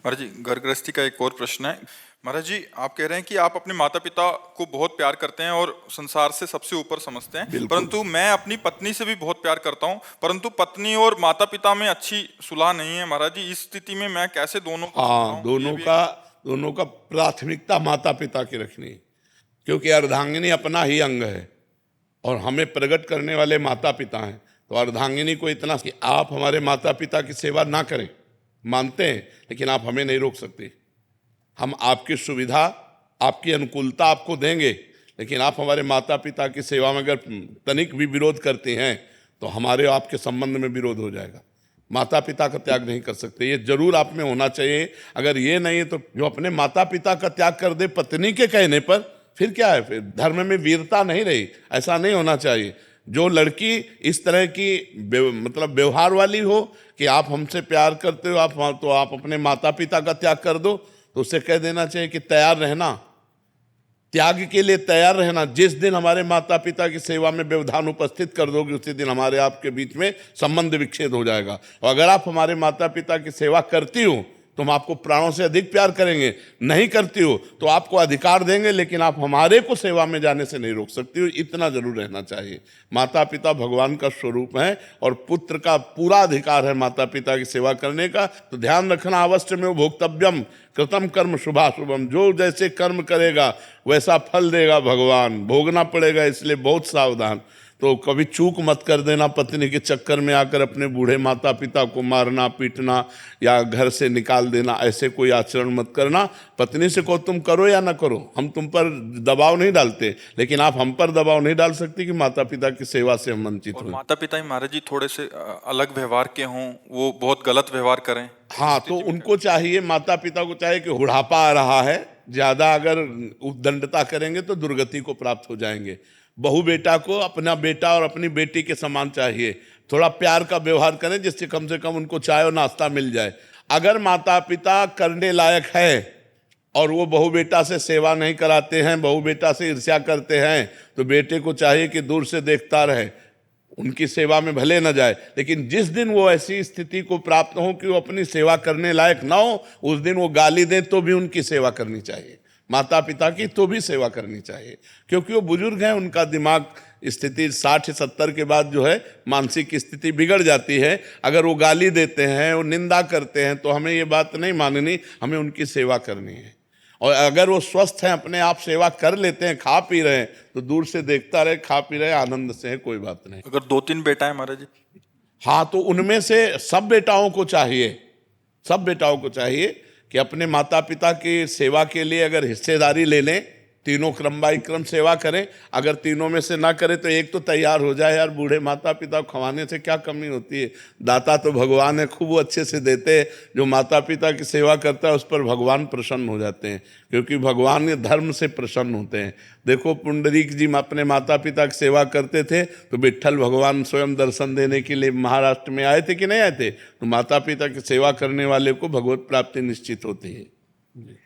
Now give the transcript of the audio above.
महाराज जी, घर गृहस्थी का एक और प्रश्न है। महाराज जी, आप कह रहे हैं कि आप अपने माता पिता को बहुत प्यार करते हैं और संसार से सबसे ऊपर समझते हैं, बिल्कुल। परंतु मैं अपनी पत्नी से भी बहुत प्यार करता हूं, परंतु पत्नी और माता पिता में अच्छी सुलह नहीं है। महाराज जी, इस स्थिति में मैं कैसे दोनों को हाँ, समझाऊं? ये दोनों भी का दोनों का प्राथमिकता माता पिता की रखनी है, क्योंकि अर्धांगिनी अपना ही अंग है और हमें प्रकट करने वाले माता पिता हैं। तो अर्धांगिनी को इतना कि आप हमारे माता पिता की सेवा ना करें, मानते हैं, लेकिन आप हमें नहीं रोक सकते। हम आपकी सुविधा, आपकी अनुकूलता आपको देंगे, लेकिन आप हमारे माता पिता की सेवा में अगर तनिक भी विरोध करते हैं तो हमारे आपके संबंध में विरोध हो जाएगा। माता पिता का त्याग नहीं कर सकते, ये जरूर आप में होना चाहिए। अगर ये नहीं है तो जो अपने माता पिता का त्याग कर दे पत्नी के कहने पर, फिर क्या है? फिर धर्म में वीरता नहीं रही। ऐसा नहीं होना चाहिए। जो लड़की इस तरह की मतलब व्यवहार वाली हो कि आप हमसे प्यार करते हो, तो आप अपने माता पिता का त्याग कर दो, तो उसे कह देना चाहिए कि तैयार रहना, त्याग के लिए तैयार रहना। जिस दिन हमारे माता पिता की सेवा में व्यवधान उपस्थित कर दोगे, उसी दिन हमारे आपके बीच में संबंध विच्छेद हो जाएगा। और अगर आप हमारे माता पिता की सेवा करती हो तो हम आपको प्राणों से अधिक प्यार करेंगे। नहीं करती हो तो आपको अधिकार देंगे, लेकिन आप हमारे को सेवा में जाने से नहीं रोक सकती हो। इतना जरूर रहना चाहिए। माता पिता भगवान का स्वरूप है और पुत्र का पूरा अधिकार है माता पिता की सेवा करने का। तो ध्यान रखना, अवश्य में भोक्तव्यम कृतम कर्म शुभाशुभम। जो जैसे कर्म करेगा वैसा फल देगा भगवान, भोगना पड़ेगा, इसलिए बहुत सावधान। तो कभी चूक मत कर देना पत्नी के चक्कर में आकर अपने बूढ़े माता पिता को मारना, पीटना या घर से निकाल देना, ऐसे कोई आचरण मत करना। पत्नी से को तुम करो या ना करो, हम तुम पर दबाव नहीं डालते, लेकिन आप हम पर दबाव नहीं डाल सकती कि माता पिता की सेवा से हम वंचित और हों। माता पिता ही महाराज जी थोड़े से अलग व्यवहार के हों, वो बहुत गलत व्यवहार करें, हाँ, तो उनको चाहिए, माता पिता को चाहिए कि बुढ़ापा आ रहा है, ज्यादा अगर उद्दंडता करेंगे तो दुर्गति को प्राप्त हो जाएंगे। बहू बेटा को अपना बेटा और अपनी बेटी के समान चाहिए। थोड़ा प्यार का व्यवहार करें जिससे कम से कम उनको चाय और नाश्ता मिल जाए। अगर माता पिता करने लायक है और वो बहू बेटा से सेवा नहीं कराते हैं, बहू बेटा से ईर्ष्या करते हैं, तो बेटे को चाहिए कि दूर से देखता रहे, उनकी सेवा में भले न जाए। लेकिन जिस दिन वो ऐसी स्थिति को प्राप्त हो कि वो अपनी सेवा करने लायक ना हो, उस दिन वो गाली दे तो भी उनकी सेवा करनी चाहिए। माता पिता की तो भी सेवा करनी चाहिए, क्योंकि वो बुजुर्ग हैं, उनका दिमाग स्थिति 60-70 के बाद जो है मानसिक स्थिति बिगड़ जाती है। अगर वो गाली देते हैं, वो निंदा करते हैं, तो हमें ये बात नहीं माननी, हमें उनकी सेवा करनी है। और अगर वो स्वस्थ हैं, अपने आप सेवा कर लेते हैं, खा पी रहे हैं, तो दूर से देखता रहे, खा पी रहे, आनंद से है, कोई बात नहीं। अगर 2-3 बेटा है महाराज जी? हाँ, तो उनमें से सब बेटाओं को चाहिए, सब बेटाओं को चाहिए कि अपने माता पिता की सेवा के लिए अगर हिस्सेदारी ले लें, तीनों क्रम बाई क्रम सेवा करें। अगर तीनों में से ना करें तो एक तो तैयार हो जाए। यार, बूढ़े माता पिता को खवाने से क्या कमी होती है? दाता तो भगवान है, खूब अच्छे से देते हैं। जो माता पिता की सेवा करता है उस पर भगवान प्रसन्न हो जाते हैं, क्योंकि भगवान ये धर्म से प्रसन्न होते हैं। देखो, पुंडरीक जी अपने माता पिता की सेवा करते थे तो विट्ठल भगवान स्वयं दर्शन देने के लिए महाराष्ट्र में आए थे कि नहीं आए थे? तो माता पिता की सेवा करने वाले को भगवत प्राप्ति निश्चित होती है।